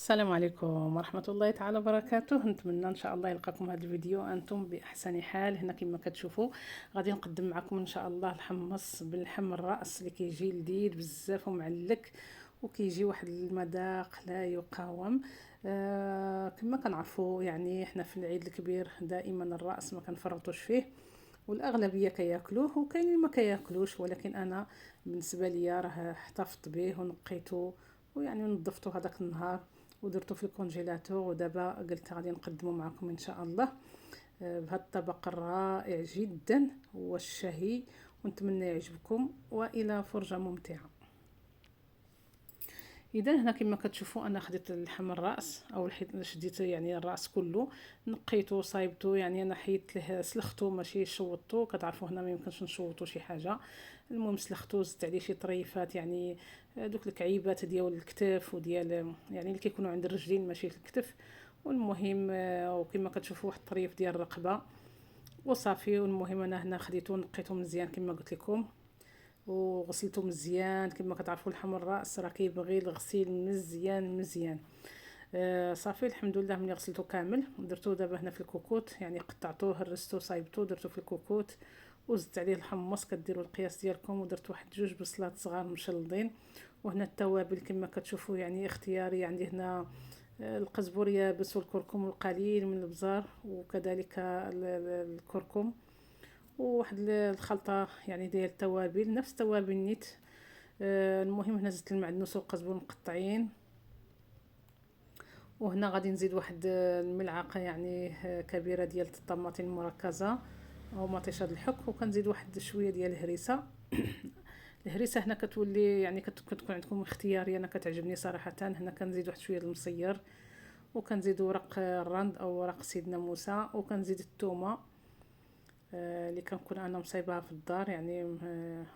السلام عليكم ورحمة الله تعالى وبركاته. نتمنى ان شاء الله يلقاكم هذا الفيديو انتم باحسن حال. هنا كما كتشوفوا غادي نقدم معكم ان شاء الله الحمص باللحم الراس اللي كيجي لذيذ بزاف ومعلك وكيجي واحد المذاق لا يقاوم. كما كنعرفوا يعني احنا في العيد الكبير دائما الراس ما كنفرطوش فيه، والاغلبيه كياكلوه وكاين اللي ما كياكلوش، ولكن انا بالنسبه لي راه احتفظت به ونقيته ويعني نظفته هذاك النهار ودرته في الكونجيلاتور، ودابا قلت غادي نقدمه معكم ان شاء الله بهذا الطبق الرائع جدا والشهي، ونتمنى يعجبكم والى فرجه ممتعه. اذا هنا كما كتشوفوا انا خديت اللحم الراس او شديت يعني الراس كله، نقيته صايبته، يعني انا حيدت له سلختو ماشي شوطته، كتعرفوا هنا ما يمكنش نشوطوا شي حاجه. المهم سلختو، زدت عليه شي طريفات يعني دوك الكعيبات ديال الكتاف وديال يعني اللي كيكونوا عند الرجلين ماشي في الكتف. والمهم وكما كتشوفوا واحد الطريف ديال الرقبه وصافي. والمهم انا هنا خديته نقيته مزيان كما قلت لكم وغسلته مزيان. كما كتعرفوا لحم الراس راه كيبغي الغسيل مزيان مزيان. صافي الحمد لله ملي غسلته كامل درتو دابا هنا في الكوكوت، يعني قطعتوه هرستو صايبتو درتو في الكوكوت وزدت عليه الحمص كديروا القياس ديالكم، ودرت واحد جوج بصلات صغار مشلضين. وهنا التوابل كما كتشوفوا يعني اختياري، عندي هنا القزبر يابس والكركم القليل من البزار وكذلك الكركم، وواحد الخلطه يعني ديال التوابل نفس توابل النيت. المهم هنا زدت المعدنوس والقزبر مقطعين، وهنا غادي نزيد واحد الملعقه يعني كبيره ديال الطماطم المركزه او مطيشه الحك، وكنزيد واحد شويه ديال الهريسه. الهريسه هنا كتولي يعني كتكون عندكم اختياري، انا كتعجبني صراحه. هنا كنزيد واحد شويه المصير، وكنزيد ورق الرند او ورق سيدنا موسى، وكنزيد الثومه اللي كنكون انا مصايبها في الدار، يعني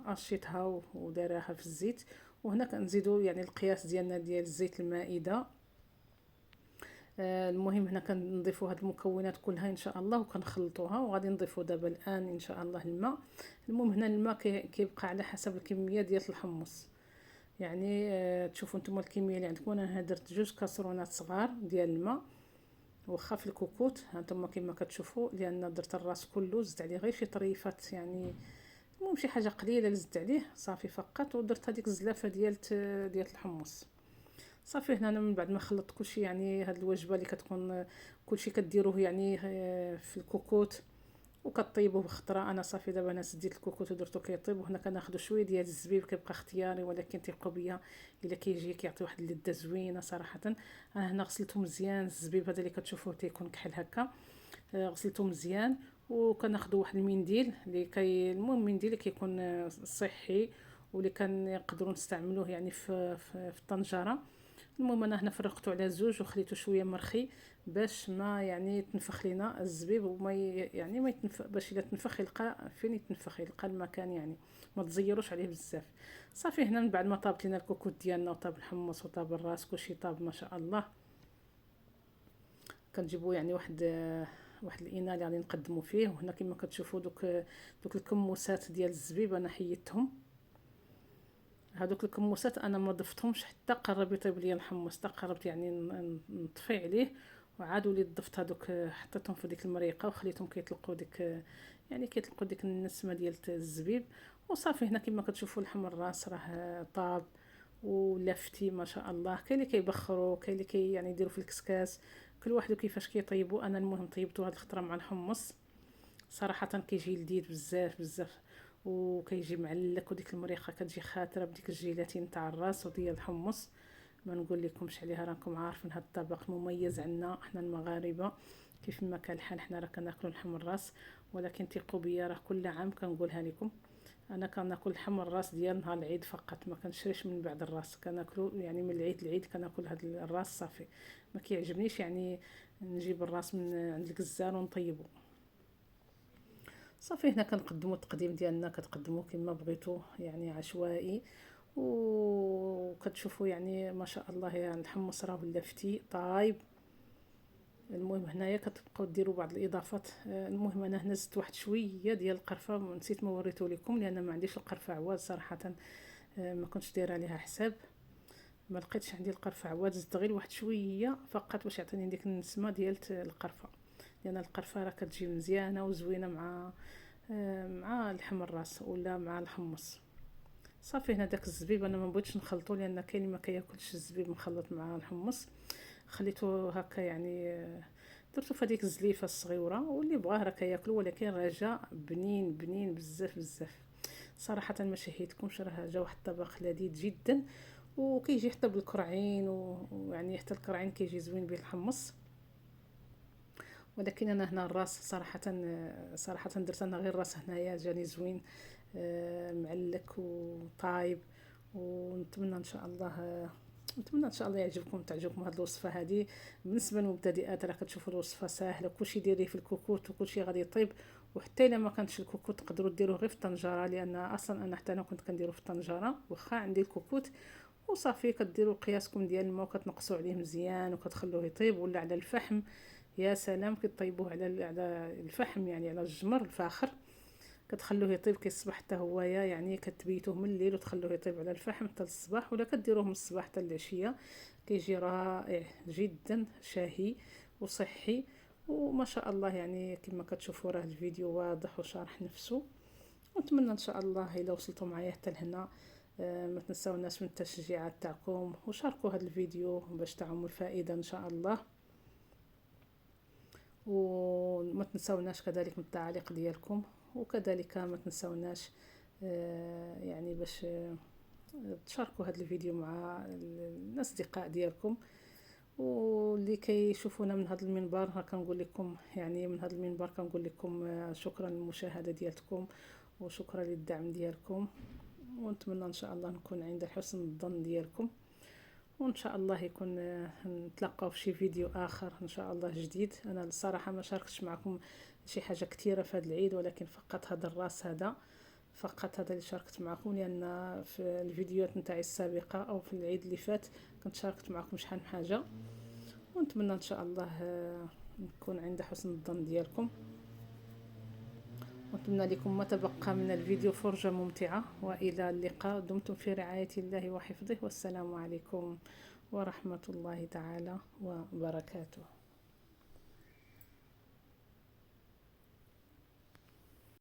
قشيتها ودايراها في الزيت. وهنا كنزيدو يعني القياس ديالنا ديال الزيت المائده. المهم هنا كنضيفوا هاد المكونات كلها ان شاء الله وكنخلطوها، وغادي نضيفوا دابا الان ان شاء الله الماء. المهم هنا الماء كيبقى على حسب الكميه ديال الحمص، يعني تشوفوا نتوما الكميه اللي عندكم. انا درت جوج كاسرونات صغار ديال الماء واخا في الكوكوت هانتوما كما كتشوفوا، لان درت الراس كله زدت عليه غير شي طريفات يعني المهم شي حاجه قليله اللي زدت عليه صافي فقط، ودرت هذيك الزلافه ديال الحمص صافي. هنا أنا من بعد ما خلطت كلشي يعني هاد الوجبه اللي كتكون كلشي كديروه يعني في الكوكوت وكطيبوه بخطره. انا صافي دابا انا سديت الكوكوت ودرتو كيطيب. وهنا كناخذ شويه ديال الزبيب كيبقى اختياري، ولكن ثقوا بيا الا كيجي كيعطي واحد اللذه زوينه صراحه. انا هنا غسلته مزيان الزبيب هذا اللي كتشوفوه تيكون كحل هكا، غسلته مزيان. وكناخذوا واحد المنديل اللي المهم منديل اللي كيكون صحي واللي كنقدروا نستعملوه يعني في الطنجره. المهم انا هنا فرقته على زوج وخليته شويه مرخي باش ما يعني تنفخ لينا الزبيب وما يعني ما يتنفخ، باش الا تنفخ يلقى فين يتنفخ، يلقى المكان يعني ما تزيروش عليه بزاف. صافي هنا من بعد ما طابت لينا الكوكوت ديالنا وطاب الحمص وطاب الراس كلشي طاب ما شاء الله، كنجيبوا يعني واحد الاناء اللي غادي نقدموا فيه. وهنا كما كتشوفوا دوك الكموسات ديال الزبيب انا حيدتهم. هذوك الكموسات انا ما ضفتهمش حتى قرب يطيب لي الحمص، حتى قربت يعني نطفي عليه وعاد وليت ضفت هذوك حطيتهم في ديك المريقه وخليتهم كيطلقوا ديك يعني كيطلقوا ديك النسمه ديال الزبيب. وصافي هنا كما كتشوفوا اللحم الراس راه طاب ولفتي ما شاء الله. كاين اللي كيبخروا، كاين اللي يعني يديروا في الكسكاس، كل واحد كيفاش كيطيبوا. انا المهم طيبته هاد الخطره مع الحمص صراحه كيجي لذيذ بزاف بزاف وكيجي معلك، وديك المريخه كتجي خاتره بديك الجيلاتين تاع الراس وديال الحمص. ما نقول لكمش عليها، راكم عارفين هذا الطبق مميز عندنا احنا المغاربه. كيف ما كان الحال حنا راه كناكلوا لحم الراس، ولكن ثقوا بيا راه كل عام كنقولها لكم انا كناكل لحم الراس ديال نهار العيد فقط، ما كنشريش من بعد الراس، كناكلو يعني من العيد للعيد كناكل هاد الراس صافي. ما كيعجبنيش يعني نجيب الراس من عند الجزار ونطيبو صافي. هنا كنقدموا التقديم ديالنا كتقدموا كما بغيتو يعني عشوائي. وكتشوفوا يعني ما شاء الله يعني الحمص راه ولا فتي طايب. المهم هنايا كتبقاو ديروا بعض الاضافات. المهم انا هنا زدت واحد شويه ديال القرفه، نسيت ما وريته لكم لان ما عنديش القرفه عواد صراحه، ما كنتش دايره عليها حساب. ما لقيتش عندي القرفه عواد، زدت غير واحد شويه فقط باش يعطيني ديك النسمه ديال القرفه، لان القرفه راه كتجي مزيانه وزوينه مع لحم الراس ولا مع الحمص. صافي هنا داك الزبيب انا ما بغيتش نخلطو، لان كاين اللي ما كياكلش الزبيب مخلط مع الحمص، خليته هكا يعني درتو في هذيك الزليفه الصغيره، واللي بغاه راه كياكلو، ولكن راه جا بنين بنين بزاف بزاف صراحه. ما شهيتكمش، راه جا واحد الطبق لذيذ جدا، وكيجي حتى بالكرعين ويعني حتى الكرعين كيجي زوين به الحمص. ولكن انا هنا الراس صراحه درت انا غير الراس هنايا جاني زوين معلك وطايب. ونتمنى ان شاء الله نتمنى ان شاء الله يعجبكم تعجبكم هذه الوصفه هذه. بالنسبه للمبتدئات راه كتشوفوا الوصفه ساهله، كلشي ديريه في الكوكوط وكلشي غادي يطيب. وحتى الا ما كانش الكوكوط تقدروا ديروه غير في الطنجره، لان اصلا انا حتى انا كنت كنديرو في الطنجره واخا عندي الكوكوط. وصافي كديروا قياسكم ديال الماء وكتنقصوا عليه مزيان وكتخلوه يطيب، ولا على الفحم. يا سلام كطيبوه على الفحم، يعني على الجمر الفاخر، كتخلوه يطيب كيصبح حتى هويا، يعني كتبيتوه من الليل وتخلوه يطيب على الفحم حتى الصباح، ولا كديروه من الصباح حتى العشيه. كيجي رائع جدا، شهي وصحي وما شاء الله. يعني كما كتشوفوا راه الفيديو واضح وشارح نفسه. ونتمنى ان شاء الله الا وصلتوا معايا حتى لهنا ما تنساوناش من التشجيعات تاعكم، وشاركوا هذا الفيديو باش تعم الفائده ان شاء الله. وما تنساوناش كذلك من التعليق ديالكم، وكذلك ما تنساوناش يعني باش تشاركوا هذا الفيديو مع الاصدقاء ديالكم. واللي كيشوفونا من هذا المنبر كنقول لكم، يعني من هذا المنبر كنقول لكم شكرا للمشاهده ديالكم وشكرا للدعم ديالكم. ونتمنى ان شاء الله نكون عند حسن الظن ديالكم، وان شاء الله يكون نتلاقاو في شي فيديو اخر ان شاء الله جديد. انا الصراحه ما شاركتش معكم شي حاجه كثيره في هذا العيد، ولكن فقط هذا الراس هذا فقط هذا اللي شاركت معكم، لان في الفيديوهات نتاعي السابقه او في العيد اللي فات كنت شاركت معكم شحال من حاجه. ونتمنى ان شاء الله نكون عند حسن الظن ديالكم. وأتمنى لكم ما تبقى من الفيديو فرجة ممتعة، وإلى اللقاء. دمتم في رعاية الله وحفظه، والسلام عليكم ورحمة الله تعالى وبركاته.